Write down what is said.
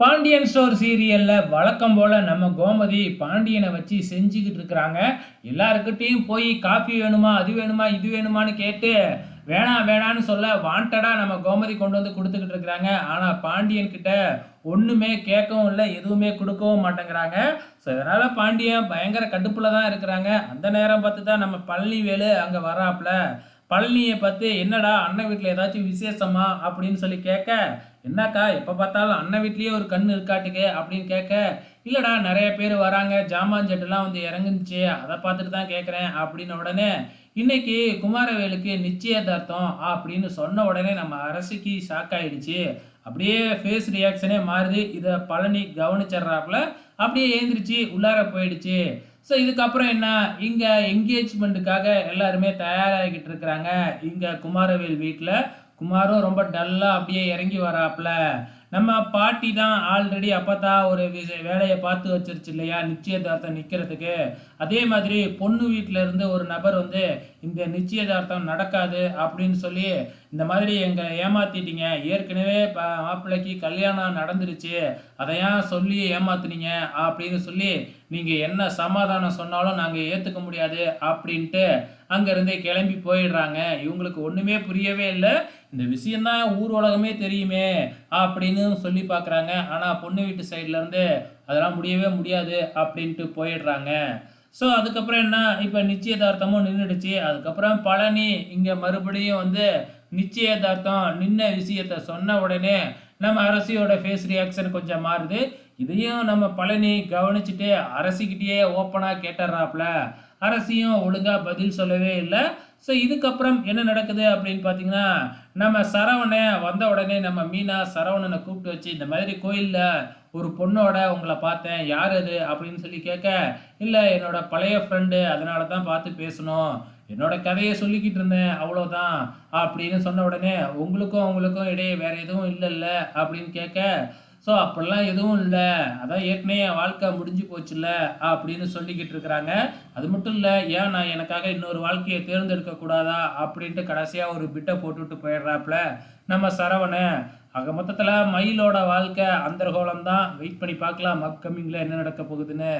Pandian store சீரியல்ல வழக்கம் போல நம்ம கோமதி பாண்டியனை வச்சு செஞ்சுக்கிட்டு இருக்கிறாங்க. எல்லாருக்கிட்டையும் போய் காஃபி வேணுமா, அது வேணுமா, இது வேணுமான்னு கேட்டு வேணாம் வேணான்னு சொல்ல வாண்டடா நம்ம கோமதி கொண்டு வந்து கொடுத்துக்கிட்டு இருக்கிறாங்க. ஆனா பாண்டியன் கிட்ட ஒண்ணுமே கேட்கவும் இல்லை, எதுவுமே கொடுக்கவும் மாட்டேங்கிறாங்க. ஸோ இதனால பாண்டியன் பயங்கர கடுப்புல தான் இருக்கிறாங்க. அந்த நேரம் பார்த்து தான் நம்ம பழனிவேலு அங்க வராப்புல. பழனியை பார்த்து என்னடா அண்ணன் வீட்டில் ஏதாச்சும் விசேஷமா அப்படின்னு சொல்லி கேட்க, என்னக்கா எப்போ பார்த்தாலும் அண்ணன் வீட்லேயே ஒரு கண் இருக்காட்டுக்கு அப்படின்னு கேட்க, இல்லைடா நிறைய பேர் வராங்க, ஜாமான் ஜட்டுலாம் வந்து இறங்குனுச்சு, அதை பார்த்துட்டு தான் கேட்குறேன் அப்படின்னு உடனே, இன்னைக்கு குமாரவேலுக்கு நிச்சயதார்த்தம் அப்படின்னு சொன்ன உடனே நம்ம அரசிக்கு ஷாக் ஆயிடுச்சு. அப்படியே ஃபேஸ் ரியாக்ஷனே மாறுது. இதை பழனி கவனிச்சிட்றாப்புல அப்படியே எழுந்திரிச்சு உள்ளார போயிடுச்சு. ஸோ இதுக்கப்புறம் என்ன, இங்கே என்கேஜ்மெண்ட்டுக்காக எல்லாருமே தயாராகிக்கிட்டு இருக்கிறாங்க. இங்கே குமாரவேல் வீட்டில் குமாரும் ரொம்ப டல்லாக அப்படியே இறங்கி வராப்புல. நம்ம பாட்டி தான் ஆல்ரெடி அப்பதான் ஒரு வேலையை பார்த்து வச்சிருச்சு இல்லையா, நிச்சயதார்த்தம் நிற்கிறதுக்கு. அதே மாதிரி பொண்ணு வீட்டில் இருந்து ஒரு நபர் வந்து இந்த நிச்சயதார்த்தம் நடக்காது அப்படின்னு சொல்லி, இந்த மாதிரி எங்களை ஏமாத்திட்டீங்க, ஏற்கனவே மாப்பிள்ளைக்கு கல்யாணம் நடந்துருச்சு, அதை ஏன் சொல்லி ஏமாத்துனீங்க அப்படின்னு சொல்லி, நீங்கள் என்ன சமாதானம் சொன்னாலும் நாங்கள் ஏற்றுக்க முடியாது அப்படின்ட்டு அங்கேருந்தே கிளம்பி போயிடுறாங்க. இவங்களுக்கு ஒன்றுமே புரியவே இல்லை. இந்த விஷயந்தான் ஊர் உலகமே தெரியுமே அப்படின்னு சொல்லி பார்க்குறாங்க. ஆனால் பொண்ணு வீட்டு சைட்லேருந்து அதெல்லாம் முடியவே முடியாது அப்படின்ட்டு போயிடுறாங்க. ஸோ அதுக்கப்புறம் என்ன, இப்போ நிச்சயதார்த்தமும் நின்றுடுச்சு. அதுக்கப்புறம் பழனி இங்கே மறுபடியும் வந்து நிச்சயதார்த்தம் நின்ன விஷயத்த சொன்ன உடனே நம்ம அரசியோட ஃபேஸ் ரியாக்ஷன் கொஞ்சம் மாறுது. இதையும் நம்ம பழனி கவனிச்சுட்டு அரசிக்கிட்டேயே ஓப்பனாக கேட்டுறாப்புல. அரசியும் ஒழுங்காக பதில் சொல்லவே இல்லை. ஸோ இதுக்கப்புறம் என்ன நடக்குது அப்படின்னு பார்த்தீங்கன்னா, நம்ம சரவண வந்த உடனே நம்ம மீனா சரவணனை கூப்பிட்டு வச்சு, இந்த மாதிரி கோயிலில் ஒரு பொண்ணோட உங்களை பார்த்தேன், யார் அது அப்படின்னு சொல்லி கேட்க, இல்லை என்னோட பழைய ஃப்ரெண்டு, அதனால தான் பார்த்து பேசணும், என்னோட கதையை சொல்லிக்கிட்டு இருந்தேன் அவ்வளோதான் அப்படின்னு சொன்ன உடனே, உங்களுக்கும் அவங்களுக்கும் இடையே வேற எதுவும் இல்லைல்ல அப்படின்னு கேட்க, ஸோ அப்படிலாம் எதுவும் இல்லை, அதான் ஏற்கனவே என் வாழ்க்கை முடிஞ்சு போச்சுல்ல அப்படின்னு சொல்லிக்கிட்டு இருக்கிறாங்க. அது மட்டும் இல்லை, ஏன் நான் எனக்காக இன்னொரு வாழ்க்கையை தேர்ந்தெடுக்க கூடாதா அப்படின்ட்டு கடைசியாக ஒரு பிட்டை போட்டுவிட்டு போயிடுறாப்புல நம்ம சரவண. ஆக மொத்தத்தில் மயிலோட வாழ்க்கை அந்தர்கோலம் தான். வெயிட் பண்ணி பார்க்கலாம் அப்கமிங்கில் என்ன நடக்க போகுதுன்னு.